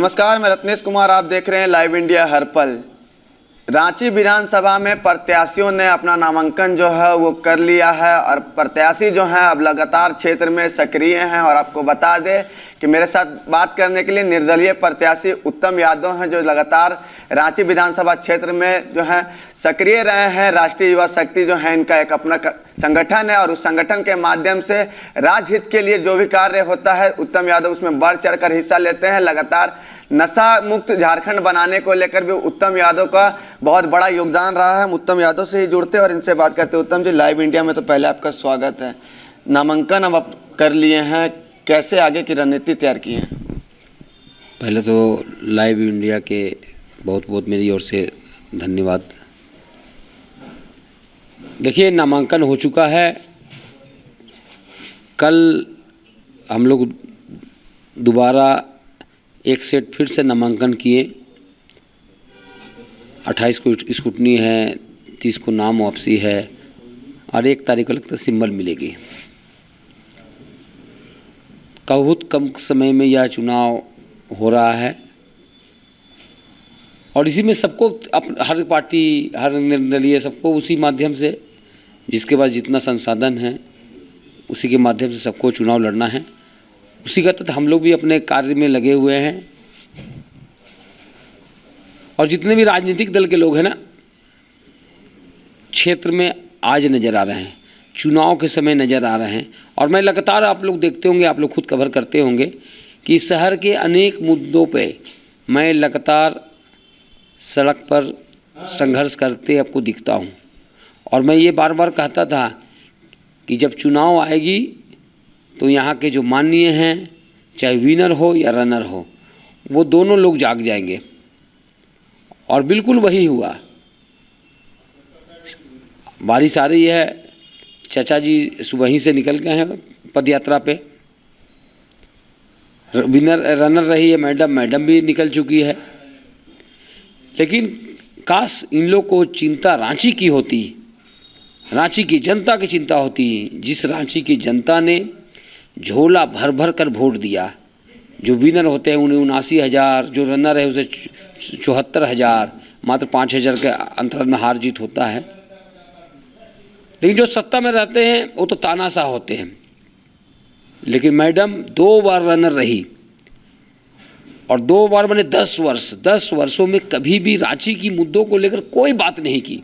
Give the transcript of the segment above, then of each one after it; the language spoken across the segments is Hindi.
नमस्कार, मैं रत्नेश कुमार। आप देख रहे हैं लाइव इंडिया हर पल। रांची विधानसभा में प्रत्याशियों ने अपना नामांकन जो है वो कर लिया है और प्रत्याशी जो हैं अब लगातार क्षेत्र में सक्रिय हैं। और आपको बता दें कि मेरे साथ बात करने के लिए निर्दलीय प्रत्याशी उत्तम यादव हैं, जो लगातार रांची विधानसभा क्षेत्र में जो है सक्रिय रहे हैं। राष्ट्रीय युवा शक्ति जो है इनका एक अपना संगठन है और उस संगठन के माध्यम से राजहित के लिए जो भी कार्य होता है उत्तम यादव उसमें बढ़ चढ़कर हिस्सा लेते हैं। लगातार नशा मुक्त झारखंड बनाने को लेकर भी उत्तम यादव का बहुत बड़ा योगदान रहा है। हम उत्तम यादव से ही जुड़ते हैं और इनसे बात करते हैं। उत्तम जी, लाइव इंडिया में तो पहले आपका स्वागत है। नामांकन अब आप कर लिए हैं, कैसे आगे की रणनीति तैयार की है? पहले तो लाइव इंडिया के बहुत बहुत मेरी ओर से धन्यवाद। देखिए, नामांकन हो चुका है। कल हम लोग दोबारा एक सेट फिर से नामांकन किए। 28 को स्कूटनी है, 30 को नाम वापसी है और 1 तारीख को लगता है सिंबल मिलेगी। बहुत कम समय में यह चुनाव हो रहा है और इसी में सबको हर पार्टी, हर निर्दलीय सबको उसी माध्यम से, जिसके पास जितना संसाधन है उसी के माध्यम से सबको चुनाव लड़ना है। उसी का तहत हम लोग भी अपने कार्य में लगे हुए हैं। और जितने भी राजनीतिक दल के लोग हैं ना, क्षेत्र में आज नज़र आ रहे हैं, चुनाव के समय नज़र आ रहे हैं। और मैं लगातार, आप लोग देखते होंगे, आप लोग खुद कवर करते होंगे कि शहर के अनेक मुद्दों पे मैं लगातार सड़क पर संघर्ष करते आपको दिखता हूँ। और मैं ये बार बार कहता था कि जब चुनाव आएगी तो यहाँ के जो माननीय हैं, चाहे विनर हो या रनर हो, वो दोनों लोग जाग जाएंगे। और बिल्कुल वही हुआ। बारिश आ रही है, चाचा जी सुबह ही से निकल गए हैं पदयात्रा पे। विनर रनर रही है मैडम भी निकल चुकी है। लेकिन काश इन लोग को चिंता रांची की होती, रांची की जनता की चिंता होती। जिस रांची की जनता ने झोला भर भर कर वोट दिया, जो विनर होते हैं उन्हें 79,000, जो रनर है उसे 74,000, मात्र 5,000 के अंतर में हार जीत होता है। लेकिन जो सत्ता में रहते हैं वो तो तानाशाह होते हैं। लेकिन मैडम 2 बार रनर रही और 2 बार मैंने 10 वर्ष, 10 वर्षों में कभी भी रांची की मुद्दों को लेकर कोई बात नहीं की।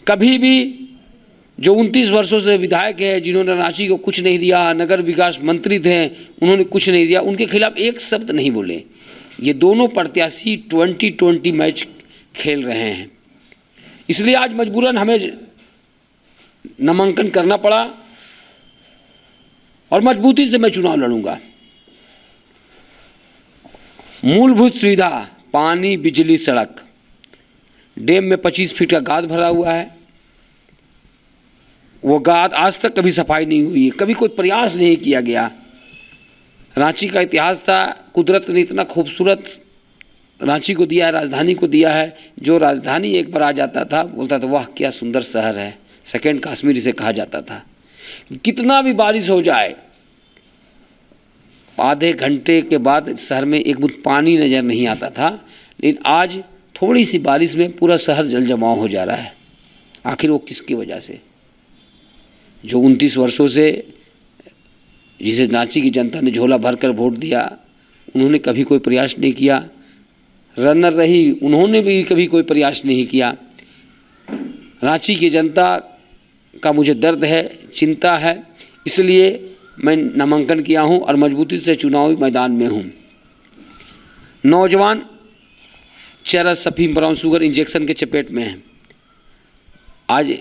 कभी भी जो 29 वर्षों से विधायक है, जिन्होंने रांची को कुछ नहीं दिया, नगर विकास मंत्री थे, उन्होंने कुछ नहीं दिया, उनके खिलाफ एक शब्द नहीं बोले। ये दोनों प्रत्याशी 20-20 मैच खेल रहे हैं। इसलिए आज मजबूरन हमें नामांकन करना पड़ा और मजबूती से मैं चुनाव लड़ूंगा। मूलभूत सुविधा, पानी, बिजली, सड़क, डैम में 25 फीट का गाद भरा हुआ है। वो गाद आज तक कभी सफाई नहीं हुई है, कभी कोई प्रयास नहीं किया गया। रांची का इतिहास था, कुदरत ने इतना खूबसूरत रांची को दिया है, राजधानी को दिया है। जो राजधानी एक बार आ जाता था बोलता था वाह क्या सुंदर शहर है, सेकेंड कश्मीर इसे कहा जाता था। कितना भी बारिश हो जाए, आधे घंटे के बाद शहर में एक बूंद पानी नज़र नहीं आता था। लेकिन आज थोड़ी सी बारिश में पूरा शहर जल जमाव हो जा रहा है। आखिर वो किसकी वजह से? जो 29 वर्षों से जिसे रांची की जनता ने झोला भरकर वोट दिया, उन्होंने कभी कोई प्रयास नहीं किया। रनर रही, उन्होंने भी कभी कोई प्रयास नहीं किया। रांची की जनता का मुझे दर्द है, चिंता है, इसलिए मैं नामांकन किया हूं और मजबूती से चुनावी मैदान में हूं। नौजवान चरस, अफीम, ब्राउन शुगर इंजेक्शन के चपेट में हैं। आज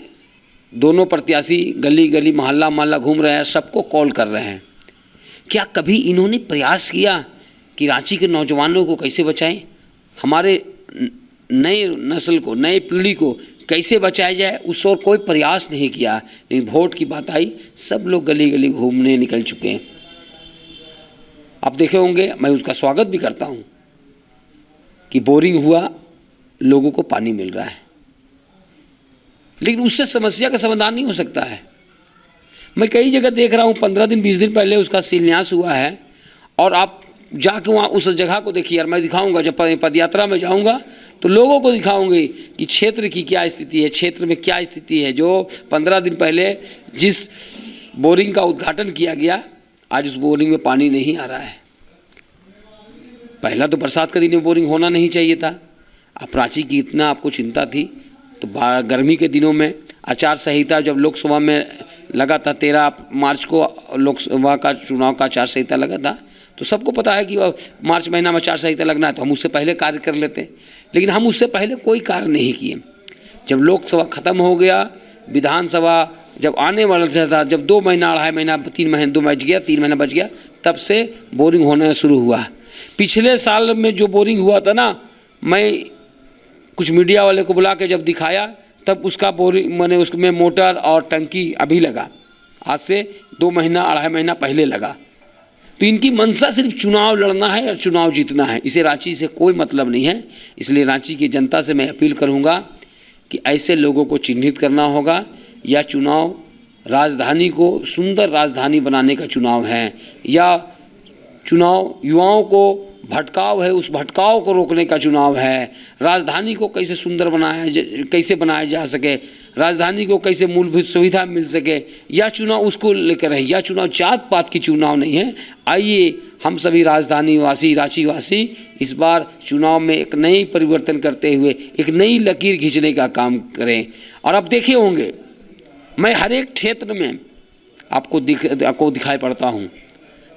दोनों प्रत्याशी गली गली, मोहल्ला मोहल्ला घूम रहे हैं, सबको कॉल कर रहे हैं। क्या कभी इन्होंने प्रयास किया कि रांची के नौजवानों को कैसे बचाएं, हमारे नए नस्ल को, नए पीढ़ी को कैसे बचाया जाए? उस और कोई प्रयास नहीं किया। लेकिन वोट की बात आई, सब लोग गली गली घूमने निकल चुके हैं। आप देखे होंगे, मैं उसका स्वागत भी करता हूं कि बोरिंग हुआ, लोगों को पानी मिल रहा है। लेकिन उससे समस्या का समाधान नहीं हो सकता है। मैं कई जगह देख रहा हूँ 15 दिन 20 दिन पहले उसका शिलान्यास हुआ है और आप जाके वहाँ उस जगह को देखिए यार, मैं दिखाऊंगा जब पदयात्रा में जाऊंगा तो लोगों को दिखाऊंगे कि क्षेत्र की क्या स्थिति है, क्षेत्र में क्या स्थिति है। जो 15 दिन पहले जिस बोरिंग का उद्घाटन किया गया, आज उस बोरिंग में पानी नहीं आ रहा है। पहला तो बरसात का दिन में बोरिंग होना नहीं चाहिए था। अब रांची की इतना आपको चिंता थी तो गर्मी के दिनों में आचार संहिता जब लोकसभा में लगा था, 13 मार्च को लोकसभा का चुनाव का आचार संहिता लगा था, तो सबको पता है कि मार्च महीना में आचार संहिता लगना है तो हम उससे पहले कार्य कर लेते हैं। लेकिन हम उससे पहले कोई कार्य नहीं किए। जब लोकसभा ख़त्म हो गया, विधानसभा जब आने वाला था, जब 2 महीना 2.5 महीना 3 महीने 2 बच गया 3 महीना बच गया, तब से बोरिंग होना शुरू हुआ। पिछले साल में जो बोरिंग हुआ था ना, मैं कुछ मीडिया वाले को बुला के जब दिखाया तब उसका बोरिंग मैंने उसमें मोटर और टंकी अभी लगा, आज से 2 महीना 2.5 महीना पहले लगा। तो इनकी मंशा सिर्फ चुनाव लड़ना है और चुनाव जीतना है, इसे रांची से कोई मतलब नहीं है। इसलिए रांची की जनता से मैं अपील करूंगा कि ऐसे लोगों को चिन्हित करना होगा। या चुनाव राजधानी को सुंदर राजधानी बनाने का चुनाव है, या चुनाव युवाओं को भटकाव है, उस भटकाव को रोकने का चुनाव है। राजधानी को कैसे सुंदर कैसे बनाया जा सके, राजधानी को कैसे मूलभूत सुविधा मिल सके, यह चुनाव उसको लेकर है। यह चुनाव जात पात की चुनाव नहीं है। आइए हम सभी राजधानी वासी, रांची वासी इस बार चुनाव में एक नई परिवर्तन करते हुए एक नई लकीर खींचने का काम करें। और अब देखे होंगे, मैं हर एक क्षेत्र में आपको दिखाई पड़ता हूँ।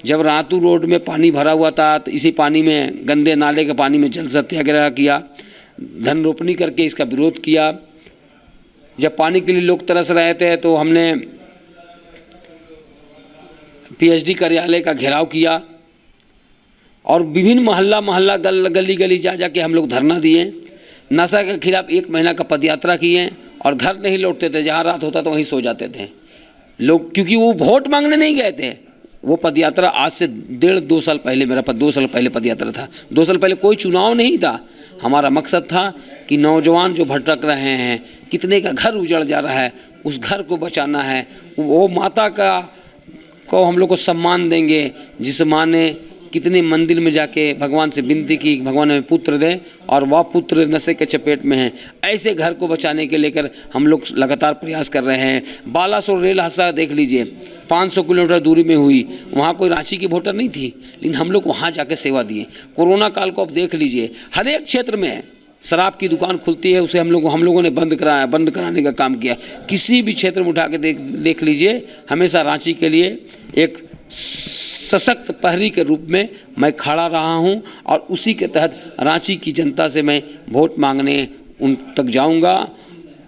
जब रातू रोड में पानी भरा हुआ था तो इसी पानी में, गंदे नाले के पानी में जल सत्याग्रह किया, धन रोपनी करके इसका विरोध किया। जब पानी के लिए लोग तरस रहे थे तो हमने पीएचडी कार्यालय का घेराव किया और विभिन्न मोहल्ला गली गली जा जा के हम लोग धरना दिए। नशा के खिलाफ 1 महीना का पदयात्रा किए और घर नहीं लौटते थे, जहाँ रात होता तो वहीं सो जाते थे लोग, क्योंकि वो वोट मांगने नहीं गए थे। वो पदयात्रा आज से 1.5-2 साल पहले, मेरा 2 साल पहले पदयात्रा था। 2 साल पहले कोई चुनाव नहीं था। हमारा मकसद था कि नौजवान जो भटक रहे हैं, कितने का घर उजड़ जा रहा है, उस घर को बचाना है। वो माता को हम लोग को सम्मान देंगे जिस माँ ने कितने मंदिर में जाके भगवान से विनती की, भगवान हमें पुत्र दें, और वह पुत्र नशे के चपेट में है। ऐसे घर को बचाने के लेकर हम लोग लगातार प्रयास कर रहे हैं। बालासोर रेल हादसा देख लीजिए, 500 किलोमीटर दूरी में हुई, वहाँ कोई रांची की वोटर नहीं थी, लेकिन हम लोग वहाँ जाके सेवा दिए। कोरोना काल को अब देख लीजिए, हर एक क्षेत्र में शराब की दुकान खुलती है, उसे हम लोगों ने बंद कराने का काम किया। किसी भी क्षेत्र में उठा के देख लीजिए, हमेशा रांची के लिए एक सशक्त प्रहरी के रूप में मैं खड़ा रहा हूं और उसी के तहत रांची की जनता से मैं वोट मांगने उन तक जाऊंगा।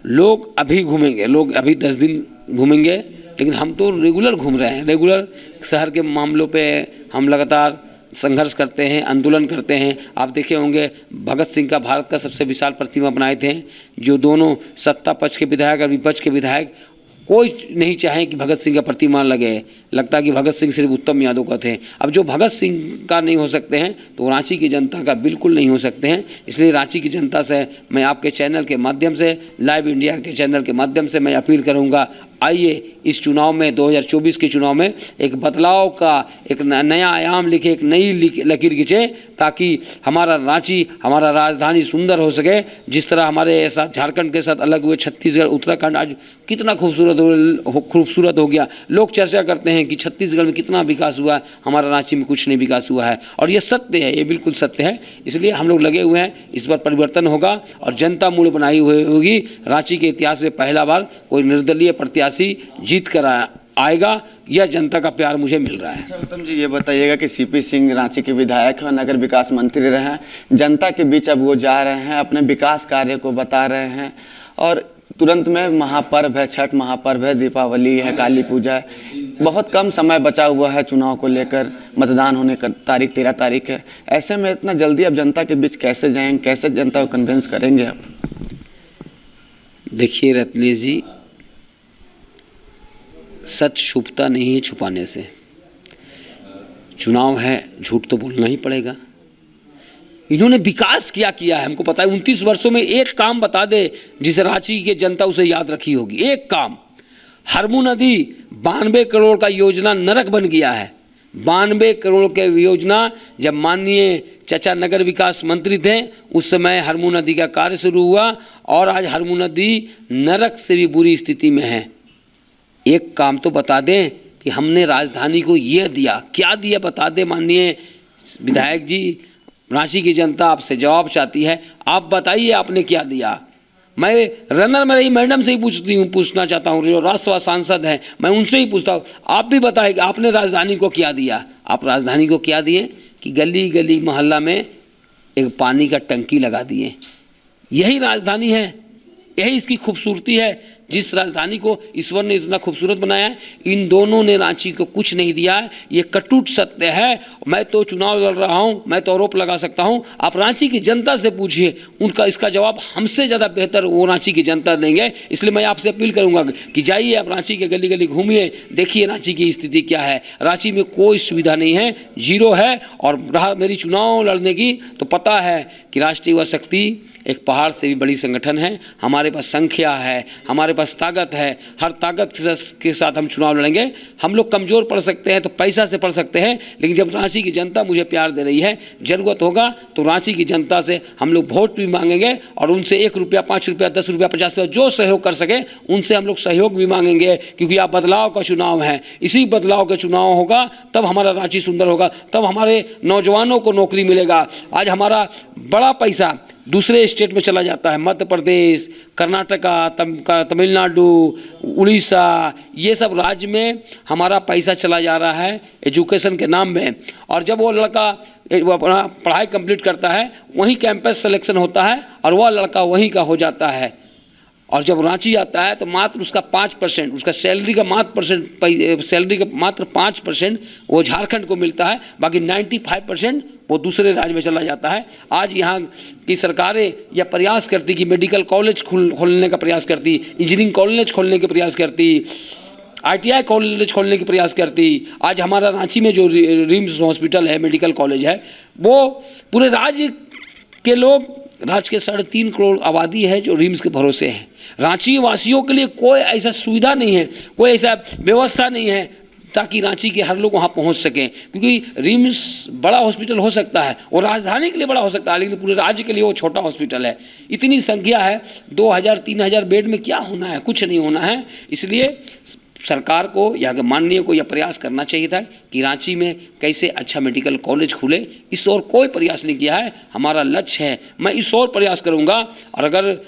लोग अभी घूमेंगे, लोग अभी 10 दिन घूमेंगे, लेकिन हम तो रेगुलर घूम रहे हैं। रेगुलर शहर के मामलों पे हम लगातार संघर्ष करते हैं, आंदोलन करते हैं। आप देखे होंगे भगत सिंह का भारत का सबसे विशाल प्रतिमा बनाए थे, जो दोनों सत्ता पक्ष के विधायक और विपक्ष के विधायक कोई नहीं चाहे कि भगत सिंह का प्रतिमा लगे। लगता है कि भगत सिंह सिर्फ उत्तम यादव का थे। अब जो भगत सिंह का नहीं हो सकते हैं तो रांची की जनता का बिल्कुल नहीं हो सकते हैं। इसलिए रांची की जनता से मैं आपके चैनल के माध्यम से, लाइव इंडिया के चैनल के माध्यम से मैं अपील करूंगा, आइए इस चुनाव में 2024 के चुनाव में एक बदलाव का एक नया आयाम लिखे, एक नई लकीर खींचे, ताकि हमारा रांची, हमारा राजधानी सुंदर हो सके। जिस तरह हमारे साथ झारखंड के साथ अलग हुए छत्तीसगढ़, उत्तराखंड आज कितना खूबसूरत हो गया। लोग चर्चा करते हैं कि छत्तीसगढ़ में कितना विकास हुआ है, हमारा रांची में कुछ नहीं विकास हुआ है, और ये सत्य है, ये बिल्कुल सत्य है। इसलिए हम लोग लगे हुए हैं, इस बार परिवर्तन होगा और जनता मूड बनाई हुई होगी। रांची के इतिहास में पहला बार कोई निर्दलीय प्रत्याशी जीत कर आएगा, यह जनता का प्यार मुझे मिल रहा है। अच्छा उत्तम जी, ये बताइएगा कि सीपी सिंह रांची के विधायक और नगर विकास मंत्री रहे हैं, जनता के बीच अब वो जा रहे हैं, अपने विकास कार्य को बता रहे हैं, और तुरंत में महापर्व है, छठ महापर्व है, दीपावली है, काली पूजा है, बहुत कम समय बचा हुआ है चुनाव को लेकर, मतदान होने का तारीख 13 तारीख है। ऐसे में इतना जल्दी अब जनता के बीच कैसे जाएंगे, कैसे जनता को कन्विंस करेंगे आप? देखिए रत्नेश जी, सच छुपता नहीं है छुपाने से। चुनाव है, झूठ तो बोलना ही पड़ेगा। इन्होंने विकास किया है, हमको पता है। 29 वर्षों में एक काम बता दे जिसे रांची की जनता उसे याद रखी होगी, एक काम। हरमू नदी 92 करोड़ का योजना नरक बन गया है, 92 करोड़ के योजना जब माननीय चाचा नगर विकास मंत्री थे उस समय हरमू नदी का कार्य शुरू हुआ और आज हरमू नदी नरक से भी बुरी स्थिति में है। एक काम तो बता दें कि हमने राजधानी को ये दिया, क्या दिया बता दें माननीय विधायक जी। रांची की जनता आपसे जवाब चाहती है, आप बताइए आपने क्या दिया। मैं रनर में रही मैडम से ही पूछना चाहता हूँ, जो राज्यसभा सांसद हैं, मैं उनसे ही पूछता हूँ, आप भी बताएं कि आपने राजधानी को क्या दिया। आप राजधानी को क्या दिए कि गली गली मोहल्ला में एक पानी का टंकी लगा दिए। यही राजधानी है, यही इसकी खूबसूरती है। जिस राजधानी को ईश्वर ने इतना खूबसूरत बनाया है, इन दोनों ने रांची को कुछ नहीं दिया है। ये कटुट सत्य है। मैं तो चुनाव लड़ रहा हूँ, मैं तो आरोप लगा सकता हूँ, आप रांची की जनता से पूछिए, उनका इसका जवाब हमसे ज़्यादा बेहतर वो रांची की जनता देंगे। इसलिए मैं आपसे अपील करूँगा कि जाइए आप रांची के गली गली घूमिए, देखिए रांची की स्थिति क्या है। रांची में कोई सुविधा नहीं है, जीरो है। और रहा मेरी चुनाव लड़ने की तो पता है कि राष्ट्रीय युवा शक्ति एक पहाड़ से भी बड़ी संगठन है। हमारे पास संख्या है, हमारे पास ताकत है, हर ताकत के साथ हम चुनाव लड़ेंगे। हम लोग कमज़ोर पड़ सकते हैं तो पैसा से पड़ सकते हैं, लेकिन जब रांची की जनता मुझे प्यार दे रही है, ज़रूरत होगा तो रांची की जनता से हम लोग वोट भी मांगेंगे और उनसे 1 रुपया, 5 रुपया, 10 रुपया, 50 रुपया जो सहयोग कर सके उनसे हम लोग सहयोग भी मांगेंगे। क्योंकि आप बदलाव का चुनाव है, इसी बदलाव का चुनाव होगा तब हमारा रांची सुंदर होगा, तब हमारे नौजवानों को नौकरी मिलेगा। आज हमारा बड़ा पैसा दूसरे स्टेट में चला जाता है, मध्य प्रदेश, कर्नाटका, तमिलनाडु, उड़ीसा, ये सब राज्य में हमारा पैसा चला जा रहा है एजुकेशन के नाम में। और जब वो लड़का अपना पढ़ाई कंप्लीट करता है वहीं कैंपस सिलेक्शन होता है और वह लड़का वहीं का हो जाता है। और जब रांची आता है तो मात्र उसका 5%, उसका सैलरी का मात्र 5% वो झारखंड को मिलता है, बाकी 95% वो दूसरे राज्य में चला जाता है। आज यहाँ की सरकारें यह प्रयास करती कि मेडिकल कॉलेज खोलने का प्रयास करती, इंजीनियरिंग कॉलेज खोलने के प्रयास करती, ITI कॉलेज खोलने की प्रयास करती। आज हमारा रांची में जो रिम्स हॉस्पिटल है, मेडिकल कॉलेज है, वो पूरे राज्य के लोग, राज्य के 3.5 करोड़ आबादी है जो रिम्स के भरोसे है। रांची वासियों के लिए कोई ऐसा सुविधा नहीं है, कोई ऐसा व्यवस्था नहीं है ताकि रांची के हर लोग वहाँ पहुँच सकें। क्योंकि रिम्स बड़ा हॉस्पिटल हो सकता है और राजधानी के लिए बड़ा हो सकता है, लेकिन पूरे राज्य के लिए वो छोटा हॉस्पिटल है। इतनी संख्या है, 2000-3000 बेड में क्या होना है, कुछ नहीं होना है। इसलिए सरकार को या माननीय को यह प्रयास करना चाहिए था कि रांची में कैसे अच्छा मेडिकल कॉलेज खुले। इस ओर कोई प्रयास नहीं किया है। हमारा लक्ष्य है, मैं इस ओर प्रयास करूंगा। और अगर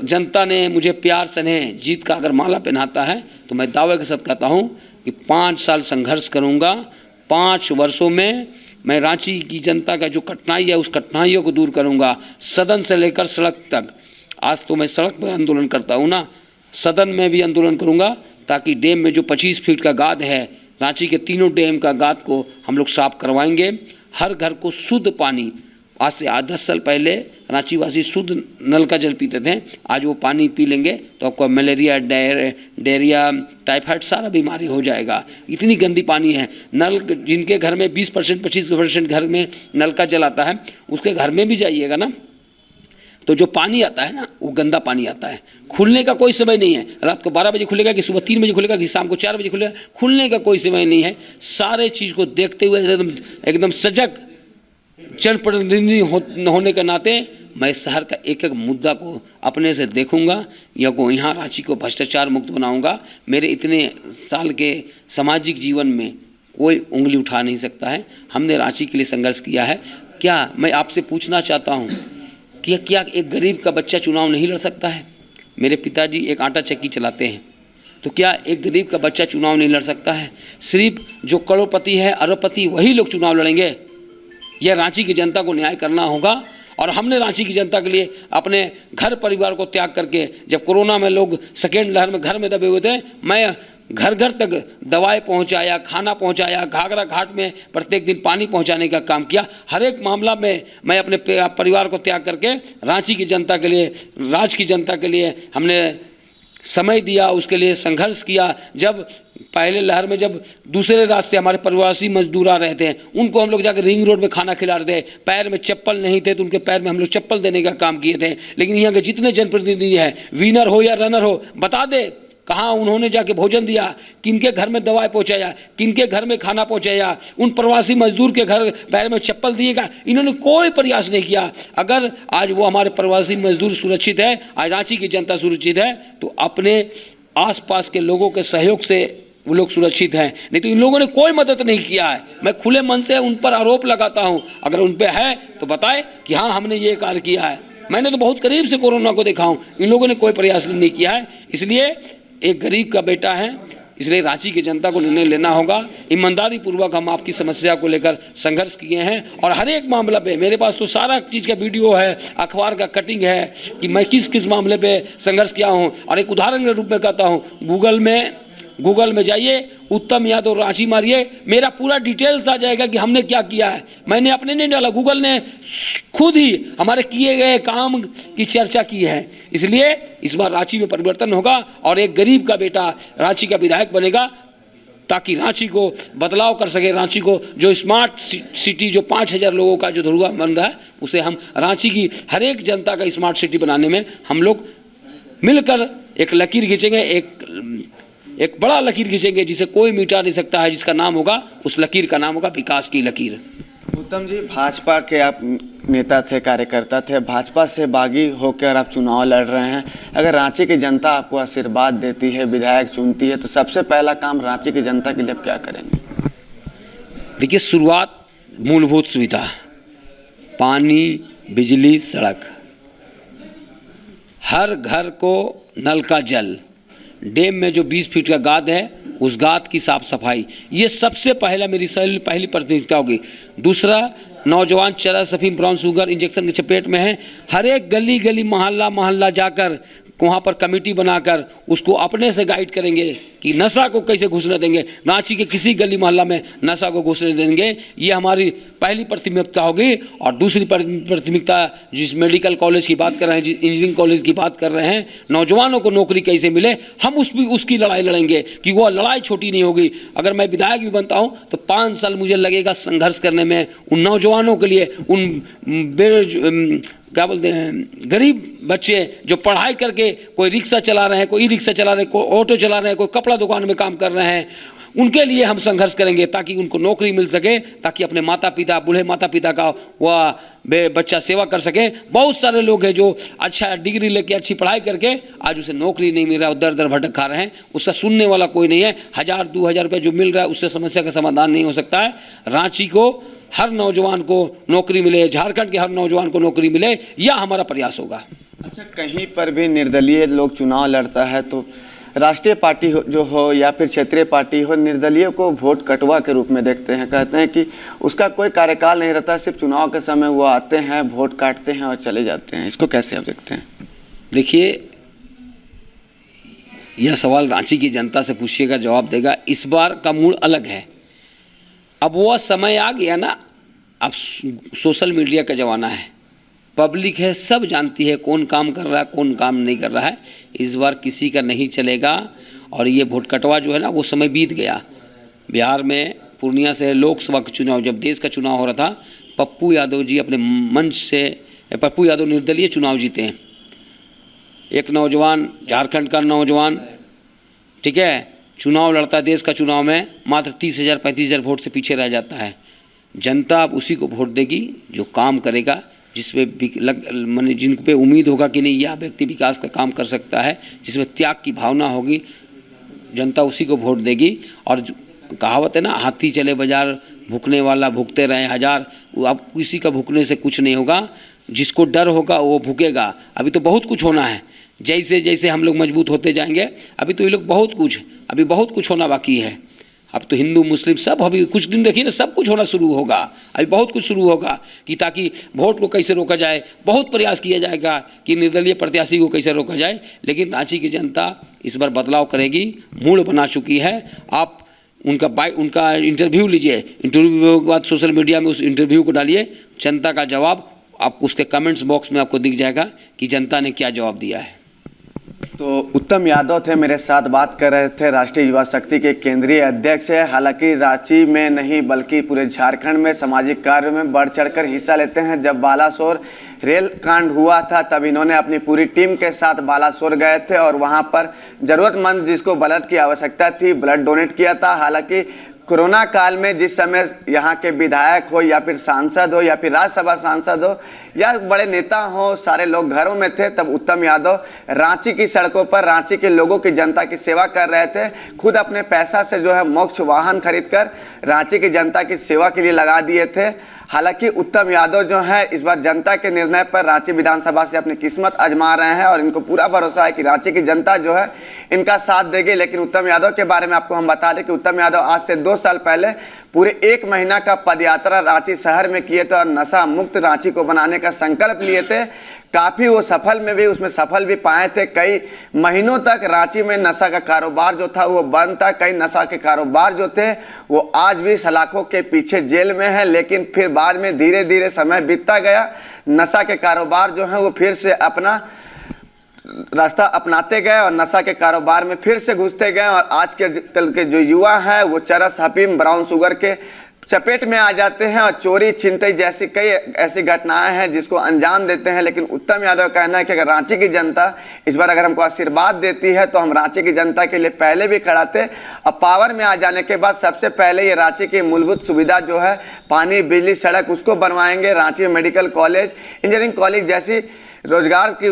जनता ने मुझे प्यार स्नेह जीत का अगर माला पहनाता है तो मैं दावे के साथ कहता हूं कि 5 साल संघर्ष करूंगा। 5 वर्षों में मैं रांची की जनता का जो कठिनाई है उस कठिनाइयों को दूर करूंगा, सदन से लेकर सड़क तक। आज तो मैं सड़क पर आंदोलन करता हूँ ना, सदन में भी आंदोलन करूंगा ताकि डैम में जो 25 फीट का गाद है, रांची के तीनों डैम का गाद को हम लोग साफ करवाएंगे। हर घर को शुद्ध पानी, आज से 10 साल पहले रांची वासी शुद्ध नल का जल पीते थे, आज वो पानी पी लेंगे तो आपको मलेरिया, डायरिया, टाइफाइड सारा बीमारी हो जाएगा। इतनी गंदी पानी है। नल जिनके घर में 20%, 25% घर में नल का जल आता है, उसके घर में भी जाइएगा ना तो जो पानी आता है ना वो गंदा पानी आता है। खुलने का कोई समय नहीं है, रात को 12 बजे खुलेगा कि सुबह 3 बजे खुलेगा कि शाम को 4 बजे खुलेगा, खुलने का कोई समय नहीं है। सारे चीज़ को देखते हुए एकदम सजग जनप्रतिनिधि होने के नाते मैं शहर का एक मुद्दा को अपने से देखूंगा या को यहाँ रांची को भ्रष्टाचार मुक्त बनाऊंगा। मेरे इतने साल के सामाजिक जीवन में कोई उंगली उठा नहीं सकता है। हमने रांची के लिए संघर्ष किया है। क्या मैं आपसे पूछना चाहता हूँ कि क्या एक गरीब का बच्चा चुनाव नहीं लड़ सकता है? मेरे पिताजी एक आटा चक्की चलाते हैं, तो क्या एक गरीब का बच्चा चुनाव नहीं लड़ सकता है? सिर्फ जो करोड़पति है, अरबपति, वही लोग चुनाव लड़ेंगे? यह रांची की जनता को न्याय करना होगा। और हमने रांची की जनता के लिए अपने घर परिवार को त्याग करके, जब कोरोना में लोग सेकेंड लहर में घर में दबे हुए थे, मैं घर घर तक दवाई पहुंचाया, खाना पहुंचाया, घाघरा घाट में प्रत्येक दिन पानी पहुंचाने का काम किया। हर एक मामला में मैं अपने परिवार को त्याग करके रांची की जनता के लिए, राज्य की जनता के लिए हमने समय दिया, उसके लिए संघर्ष किया। जब पहले लहर में जब दूसरे राज्य से हमारे प्रवासी मजदूर आ रहे थे, उनको हम लोग जाकर रिंग रोड में खाना खिला रहे थे, पैर में चप्पल नहीं थे तो उनके पैर में हम लोग चप्पल देने का काम किए थे। लेकिन यहाँ के जितने जनप्रतिनिधि हैं, विनर हो या रनर हो, बता दे कहाँ उन्होंने जाके भोजन दिया, किनके घर में दवाई पहुंचाया, किनके घर में खाना पहुंचाया, उन प्रवासी मजदूर के घर पैर में चप्पल दिएगा, इन्होंने कोई प्रयास नहीं किया। अगर आज वो हमारे प्रवासी मजदूर सुरक्षित है, आज रांची की जनता सुरक्षित है, तो अपने आसपास के लोगों के सहयोग से वो लोग सुरक्षित हैं। नहीं तो इन लोगों ने कोई मदद नहीं किया है। मैं खुले मन से उन पर आरोप लगाता हूं, अगर उन पे है तो बताए कि हाँ हमने ये कार्य किया है। मैंने तो बहुत करीब से कोरोना को देखा हूं, इन लोगों ने कोई प्रयास नहीं किया है। इसलिए एक गरीब का बेटा है, इसलिए रांची की जनता को निर्णय लेना होगा। ईमानदारी पूर्वक हम आपकी समस्या को लेकर संघर्ष किए हैं और हर एक मामला पे मेरे पास तो सारा चीज़ का वीडियो है, अखबार का कटिंग है कि मैं किस किस मामले पे संघर्ष किया हूँ। और एक उदाहरण के रूप में कहता हूँ, गूगल में जाइए, उत्तम यादव रांची मारिए, मेरा पूरा डिटेल्स आ जाएगा कि हमने क्या किया है। मैंने अपने नहीं डाला, गूगल ने खुद ही हमारे किए गए काम की चर्चा की है। इसलिए इस बार रांची में परिवर्तन होगा और एक गरीब का बेटा रांची का विधायक बनेगा, ताकि रांची को बदलाव कर सके। रांची को जो स्मार्ट सिटी, जो 5000 लोगों का जो धुआ बन रहा है, उसे हम रांची की हर एक जनता का स्मार्ट सिटी बनाने में हम लोग मिलकर एक लकीर खींचेंगे, एक बड़ा लकीर खींचेंगे जिसे कोई मिटा नहीं सकता है, जिसका नाम होगा, उस लकीर का नाम होगा विकास की लकीर। उत्तम जी, भाजपा के आप नेता थे, कार्यकर्ता थे, भाजपा से बागी होकर आप चुनाव लड़ रहे हैं। अगर रांची की जनता आपको आशीर्वाद देती है, विधायक चुनती है, तो सबसे पहला काम रांची की जनता के लिए आप क्या करेंगे? देखिए, शुरुआत मूलभूत सुविधा, पानी, बिजली, सड़क, हर घर को नल का जल, डैम में जो 20 फीट का गाद है उस गाद की साफ सफाई, ये सबसे पहला मेरी पहली प्राथमिकता होगी। दूसरा, नौजवान चरस, अफीम, ब्राउन शुगर इंजेक्शन की चपेट में है, हर एक गली गली मोहल्ला मोहल्ला जाकर वहाँ पर कमेटी बनाकर उसको अपने से गाइड करेंगे कि नशा को कैसे घुसने देंगे, रांची के किसी गली मोहल्ला में नशा को घुसने देंगे। ये हमारी पहली प्राथमिकता होगी। और दूसरी प्राथमिकता, जिस मेडिकल कॉलेज की बात कर रहे हैं, जिस इंजीनियरिंग कॉलेज की बात कर रहे हैं, नौजवानों को नौकरी कैसे मिले, हम उसकी लड़ाई लड़ेंगे कि वो लड़ाई छोटी नहीं होगी। अगर मैं विधायक भी बनता हूँ तो 5 साल मुझे लगेगा संघर्ष करने में, उन नौजवानों के लिए, उन क्या बोलते हैं, गरीब बच्चे जो पढ़ाई करके कोई रिक्शा चला रहे हैं, कोई ई रिक्शा चला रहे हैं, कोई ऑटो चला रहे हैं, कोई कपड़ा दुकान में काम कर रहे हैं, उनके लिए हम संघर्ष करेंगे ताकि उनको नौकरी मिल सके, ताकि अपने माता पिता, बूढ़े माता पिता का वह बच्चा सेवा कर सके। बहुत सारे लोग हैं जो अच्छा डिग्री लेके, अच्छी पढ़ाई करके आज उसे नौकरी नहीं मिल रहा है, दर भटक खा रहे हैं, उसका सुनने वाला कोई नहीं है। 1000-2000 रुपये जो मिल रहा है उससे समस्या का समाधान नहीं हो सकता है। रांची को हर नौजवान को नौकरी मिले, झारखंड के हर नौजवान को नौकरी मिले, यह हमारा प्रयास होगा। अच्छा, कहीं पर भी निर्दलीय लोग चुनाव लड़ता है तो राष्ट्रीय पार्टी जो हो या फिर क्षेत्रीय पार्टी हो, निर्दलीय को वोट कटवा के रूप में देखते हैं, कहते हैं कि उसका कोई कार्यकाल नहीं रहता, सिर्फ चुनाव के समय वो आते हैं, वोट काटते हैं और चले जाते हैं। इसको कैसे आप देखते हैं? देखिए, यह सवाल रांची की जनता से पूछिएगा, जवाब देगा। इस बार का मूड अलग है। अब वह समय आ गया ना, अब सोशल मीडिया का ज़माना है, पब्लिक है, सब जानती है कौन काम कर रहा है, कौन काम नहीं कर रहा है। इस बार किसी का नहीं चलेगा। और ये वोट कटवा जो है ना, वो समय बीत गया। बिहार में पूर्णिया से लोकसभा का चुनाव, जब देश का चुनाव हो रहा था, पप्पू यादव जी अपने मंच से, पप्पू यादव निर्दलीय चुनाव जीते हैं। एक नौजवान, झारखंड का नौजवान, ठीक है, चुनाव लड़ता है देश का चुनाव में, मात्र 30,000-35,000 वोट से पीछे रह जाता है। जनता अब उसी को वोट देगी जो काम करेगा, जिसमें माने जिन पे उम्मीद होगा कि नहीं, यह व्यक्ति विकास का काम कर सकता है, जिसमें त्याग की भावना होगी, जनता उसी को वोट देगी। और कहावत है ना, हाथी चले बाजार, भूखने वाला भूखते रहे हजार। अब किसी का भूखने से कुछ नहीं होगा, जिसको डर होगा वो भूखेगा। अभी तो बहुत कुछ होना है, जैसे जैसे हम लोग मजबूत होते जाएंगे, अभी तो ये लोग अभी बहुत कुछ होना बाकी है। अब तो हिंदू मुस्लिम सब, अभी कुछ दिन देखिए ना, सब कुछ होना शुरू होगा, अभी बहुत कुछ शुरू होगा कि ताकि वोट को कैसे रोका जाए। बहुत प्रयास किया जाएगा कि निर्दलीय प्रत्याशी को कैसे रोका जाए। लेकिन रांची की जनता इस बार बदलाव करेगी, मूड बना चुकी है। आप उनका इंटरव्यू लीजिए, इंटरव्यू के बाद सोशल मीडिया में उस इंटरव्यू को डालिए, जनता का जवाब आप उसके कमेंट्स बॉक्स में आपको दिख जाएगा कि जनता ने क्या जवाब दिया है। तो उत्तम यादव थे मेरे साथ, बात कर रहे थे, राष्ट्रीय युवा शक्ति के केंद्रीय अध्यक्ष है। हालांकि रांची में नहीं बल्कि पूरे झारखंड में सामाजिक कार्य में बढ़ चढ़कर हिस्सा लेते हैं। जब बालासोर रेल कांड हुआ था तब इन्होंने अपनी पूरी टीम के साथ बालासोर गए थे और वहां पर ज़रूरतमंद जिसको ब्लड की आवश्यकता थी ब्लड डोनेट किया था। हालांकि कोरोना काल में जिस समय यहाँ के विधायक हो या फिर सांसद हो या फिर राज्यसभा सांसद हो या बड़े नेता हो, सारे लोग घरों में थे, तब उत्तम यादव रांची की सड़कों पर रांची के लोगों की जनता की सेवा कर रहे थे। खुद अपने पैसा से जो है मोक्ष वाहन खरीदकर रांची की जनता की सेवा के लिए लगा दिए थे। हालांकि उत्तम यादव जो है इस बार जनता के निर्णय पर रांची विधानसभा से अपनी किस्मत आजमा रहे हैं और इनको पूरा भरोसा है कि रांची की जनता जो है इनका साथ देगी। लेकिन उत्तम यादव के बारे में आपको हम बता दें कि उत्तम यादव आज से 2 साल पहले पूरे 1 महीना का पदयात्रा रांची शहर में किए थे और नशा मुक्त रांची को बनाने का संकल्प लिए थे। काफ़ी वो सफल में भी उसमें सफल भी पाए थे। कई महीनों तक रांची में नशा का कारोबार जो था वो बंद था। कई नशा के कारोबार जो थे वो आज भी सलाखों के पीछे जेल में है। लेकिन फिर बाद में धीरे धीरे समय बीतता गया, नशा के कारोबार जो है वो फिर से अपना रास्ता अपनाते गए और नशा के कारोबार में फिर से घुसते गए। और आज के कल के जो युवा हैं वो चरस, अफीम, ब्राउन शुगर के चपेट में आ जाते हैं और चोरी छिनतई जैसी कई ऐसी घटनाएं हैं जिसको अंजाम देते हैं। लेकिन उत्तम यादव का कहना है कि अगर रांची की जनता इस बार अगर हमको आशीर्वाद देती है तो हम रांची की जनता के लिए पहले भी खड़ा थे। अब पावर में आ जाने के बाद सबसे पहले ये रांची की मूलभूत सुविधा जो है पानी, बिजली, सड़क उसको बनवाएंगे। रांची में मेडिकल कॉलेज, इंजीनियरिंग कॉलेज जैसी रोजगार की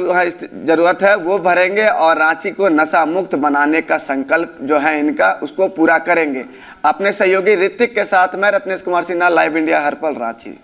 ज़रूरत है वो भरेंगे और रांची को नशा मुक्त बनाने का संकल्प जो है इनका उसको पूरा करेंगे। अपने सहयोगी ऋतिक के साथ मैं रत्नेश कुमार सिन्हा, लाइव इंडिया, हर पल रांची।